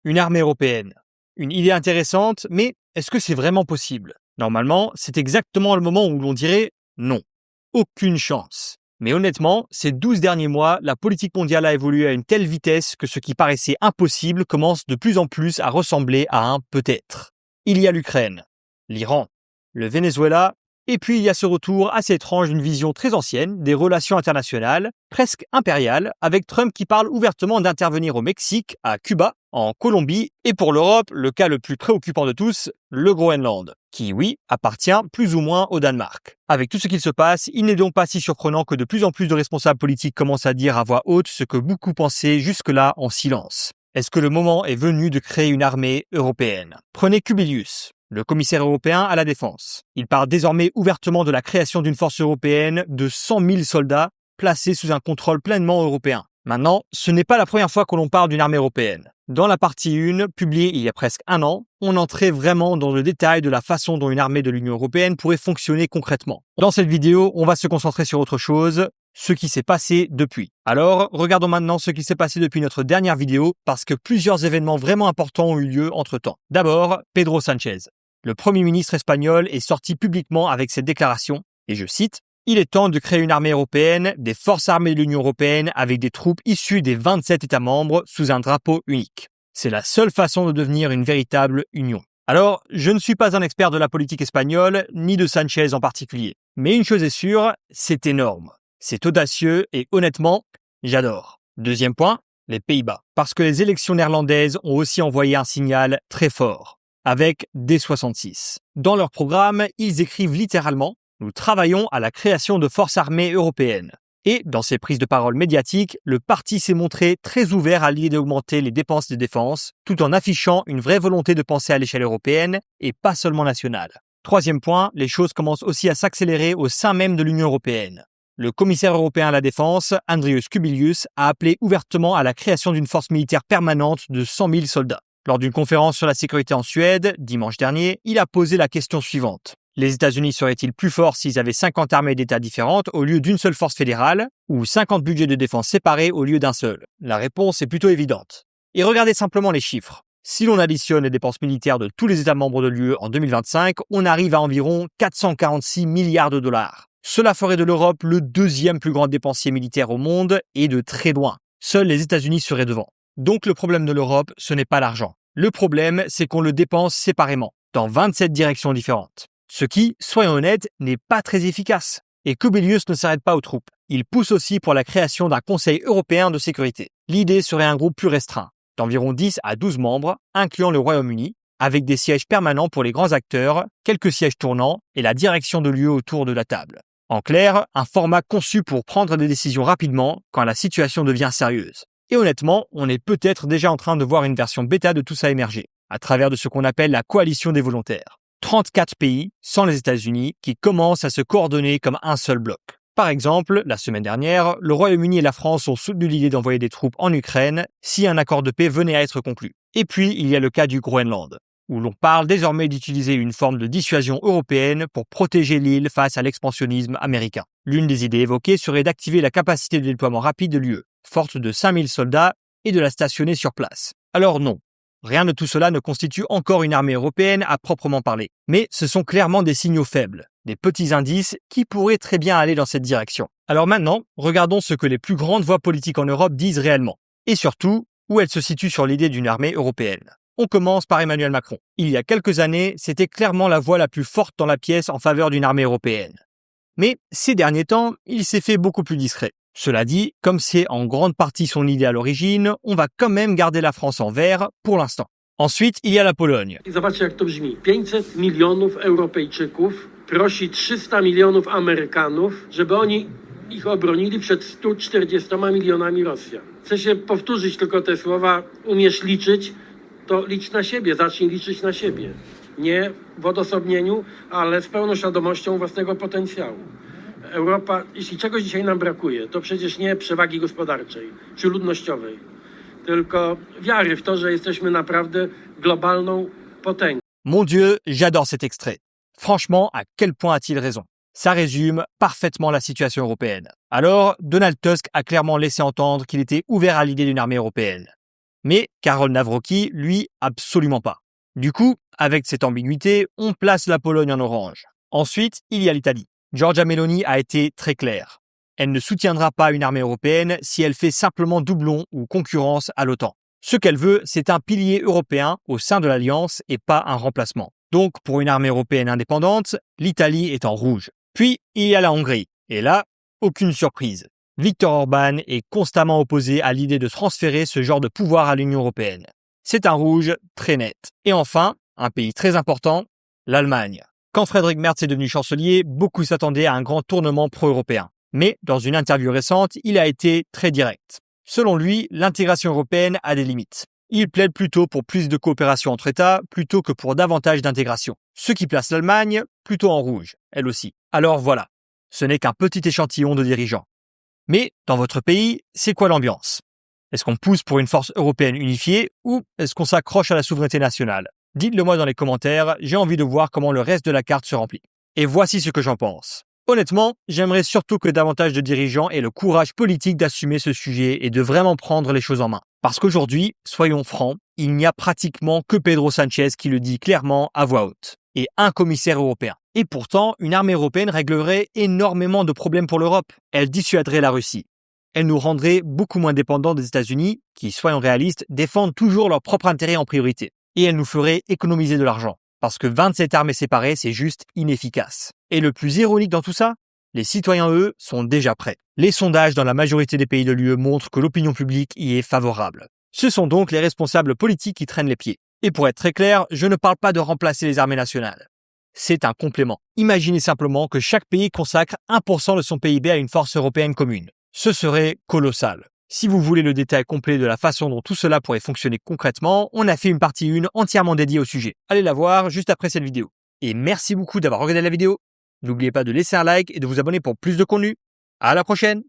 Une armée européenne. Une idée intéressante, mais est-ce que c'est vraiment possible? Normalement, c'est exactement le moment où l'on dirait non. Aucune chance. Mais honnêtement, ces 12 derniers mois, la politique mondiale a évolué à une telle vitesse que ce qui paraissait impossible commence de plus en plus à ressembler à un peut-être. Il y a l'Ukraine, l'Iran, le Venezuela, et puis il y a ce retour assez étrange d'une vision très ancienne des relations internationales, presque impériales, avec Trump qui parle ouvertement d'intervenir au Mexique, à Cuba, en Colombie, et pour l'Europe, le cas le plus préoccupant de tous, le Groenland, qui, oui, appartient plus ou moins au Danemark. Avec tout ce qu'il se passe, il n'est donc pas si surprenant que de plus en plus de responsables politiques commencent à dire à voix haute ce que beaucoup pensaient jusque-là en silence. Est-ce que le moment est venu de créer une armée européenne? Prenez Kubilius, le commissaire européen à la défense. Il parle désormais ouvertement de la création d'une force européenne de 100 000 soldats placés sous un contrôle pleinement européen. Maintenant, ce n'est pas la première fois que l'on parle d'une armée européenne. Dans la partie 1, publiée il y a presque un an, on entrait vraiment dans le détail de la façon dont une armée de l'Union européenne pourrait fonctionner concrètement. Dans cette vidéo, on va se concentrer sur autre chose, ce qui s'est passé depuis. Alors, regardons maintenant ce qui s'est passé depuis notre dernière vidéo, parce que plusieurs événements vraiment importants ont eu lieu entre-temps. D'abord, Pedro Sánchez. Le Premier ministre espagnol est sorti publiquement avec cette déclaration, et je cite, « Il est temps de créer une armée européenne, des forces armées de l'Union européenne avec des troupes issues des 27 États membres sous un drapeau unique. C'est la seule façon de devenir une véritable union. » Alors, je ne suis pas un expert de la politique espagnole, ni de Sánchez en particulier. Mais une chose est sûre, c'est énorme. C'est audacieux et honnêtement, j'adore. Deuxième point, les Pays-Bas. Parce que les élections néerlandaises ont aussi envoyé un signal très fort, avec D66. Dans leur programme, ils écrivent littéralement « Nous travaillons à la création de forces armées européennes ». Et dans ses prises de parole médiatiques, le parti s'est montré très ouvert à l'idée d'augmenter les dépenses de défense, tout en affichant une vraie volonté de penser à l'échelle européenne et pas seulement nationale. Troisième point, les choses commencent aussi à s'accélérer au sein même de l'Union européenne. Le commissaire européen à la défense, Andrius Kubilius, a appelé ouvertement à la création d'une force militaire permanente de 100 000 soldats. Lors d'une conférence sur la sécurité en Suède, dimanche dernier, il a posé la question suivante. Les États-Unis seraient-ils plus forts s'ils avaient 50 armées d'États différentes au lieu d'une seule force fédérale, ou 50 budgets de défense séparés au lieu d'un seul? La réponse est plutôt évidente. Et regardez simplement les chiffres. Si l'on additionne les dépenses militaires de tous les États membres de l'UE en 2025, on arrive à environ 446 milliards de dollars. Cela ferait de l'Europe le deuxième plus grand dépensier militaire au monde, et de très loin. Seuls les États-Unis seraient devant. Donc le problème de l'Europe, ce n'est pas l'argent. Le problème, c'est qu'on le dépense séparément, dans 27 directions différentes. Ce qui, soyons honnêtes, n'est pas très efficace. Et Kubilius ne s'arrête pas aux troupes. Il pousse aussi pour la création d'un Conseil européen de sécurité. L'idée serait un groupe plus restreint, d'environ 10 à 12 membres, incluant le Royaume-Uni, avec des sièges permanents pour les grands acteurs, quelques sièges tournants et la direction de l'UE autour de la table. En clair, un format conçu pour prendre des décisions rapidement quand la situation devient sérieuse. Et honnêtement, on est peut-être déjà en train de voir une version bêta de tout ça émerger, à travers de ce qu'on appelle la coalition des volontaires. 34 pays, sans les États-Unis, qui commencent à se coordonner comme un seul bloc. Par exemple, la semaine dernière, le Royaume-Uni et la France ont soutenu l'idée d'envoyer des troupes en Ukraine si un accord de paix venait à être conclu. Et puis, il y a le cas du Groenland, où l'on parle désormais d'utiliser une forme de dissuasion européenne pour protéger l'île face à l'expansionnisme américain. L'une des idées évoquées serait d'activer la capacité de déploiement rapide de l'UE, forte de 5000 soldats, et de la stationner sur place. Alors non. Rien de tout cela ne constitue encore une armée européenne à proprement parler. Mais ce sont clairement des signaux faibles, des petits indices qui pourraient très bien aller dans cette direction. Alors maintenant, regardons ce que les plus grandes voix politiques en Europe disent réellement. Et surtout, où elles se situent sur l'idée d'une armée européenne. On commence par Emmanuel Macron. Il y a quelques années, c'était clairement la voix la plus forte dans la pièce en faveur d'une armée européenne. Mais ces derniers temps, il s'est fait beaucoup plus discret. Cela dit, comme c'est en grande partie son idée à l'origine, on va quand même garder la France en vert pour l'instant. Ensuite, il y a la Pologne. Zobaczcie, jak to brzmi. 500 milionów Europejczyków prosi 300 milionów Amerykanów, żeby oni ich obronili przed 140 milionami Rosjan. Chcę się powtórzyć tylko te słowa. Umiesz liczyć, to licz na siebie, zacznij liczyć na siebie. Nie w odosobnieniu, ale z pełną świadomością własnego potencjału. Europa, jeśli czegoś dzisiaj nam brakuje, to przecież nie przewagi gospodarczej czy ludnościowej, tylko wiary w to, że jesteśmy naprawdę globalną potęgą. Mon Dieu, j'adore cet extrait. Franchement, à quel point a-t-il raison? Ça résume parfaitement la situation européenne. Alors, Donald Tusk a clairement laissé entendre qu'il était ouvert à l'idée d'une armée européenne. Mais Karol Nawrocki, lui, absolument pas. Du coup, avec cette ambiguïté, on place la Pologne en orange. Ensuite, il y a l'Italie. Giorgia Meloni a été très claire. Elle ne soutiendra pas une armée européenne si elle fait simplement doublon ou concurrence à l'OTAN. Ce qu'elle veut, c'est un pilier européen au sein de l'Alliance et pas un remplacement. Donc, pour une armée européenne indépendante, l'Italie est en rouge. Puis, il y a la Hongrie. Et là, aucune surprise. Viktor Orban est constamment opposé à l'idée de transférer ce genre de pouvoir à l'Union européenne. C'est un rouge très net. Et enfin, un pays très important, l'Allemagne. Quand Friedrich Merz est devenu chancelier, beaucoup s'attendaient à un grand tournement pro-européen. Mais dans une interview récente, il a été très direct. Selon lui, l'intégration européenne a des limites. Il plaide plutôt pour plus de coopération entre États plutôt que pour davantage d'intégration. Ce qui place l'Allemagne plutôt en rouge, elle aussi. Alors voilà, ce n'est qu'un petit échantillon de dirigeants. Mais dans votre pays, c'est quoi l'ambiance? Est-ce qu'on pousse pour une force européenne unifiée ou est-ce qu'on s'accroche à la souveraineté nationale? Dites-le moi dans les commentaires, j'ai envie de voir comment le reste de la carte se remplit. Et voici ce que j'en pense. Honnêtement, j'aimerais surtout que davantage de dirigeants aient le courage politique d'assumer ce sujet et de vraiment prendre les choses en main. Parce qu'aujourd'hui, soyons francs, il n'y a pratiquement que Pedro Sánchez qui le dit clairement à voix haute. Et un commissaire européen. Et pourtant, une armée européenne réglerait énormément de problèmes pour l'Europe. Elle dissuaderait la Russie. Elle nous rendrait beaucoup moins dépendants des États-Unis, qui, soyons réalistes, défendent toujours leur propre intérêt en priorité. Et elle nous ferait économiser de l'argent. Parce que 27 armées séparées, c'est juste inefficace. Et le plus ironique dans tout ça, les citoyens, eux, sont déjà prêts. Les sondages dans la majorité des pays de l'UE montrent que l'opinion publique y est favorable. Ce sont donc les responsables politiques qui traînent les pieds. Et pour être très clair, je ne parle pas de remplacer les armées nationales. C'est un complément. Imaginez simplement que chaque pays consacre 1% de son PIB à une force européenne commune. Ce serait colossal. Si vous voulez le détail complet de la façon dont tout cela pourrait fonctionner concrètement, on a fait une partie 1 entièrement dédiée au sujet. Allez la voir juste après cette vidéo. Et merci beaucoup d'avoir regardé la vidéo. N'oubliez pas de laisser un like et de vous abonner pour plus de contenu. À la prochaine!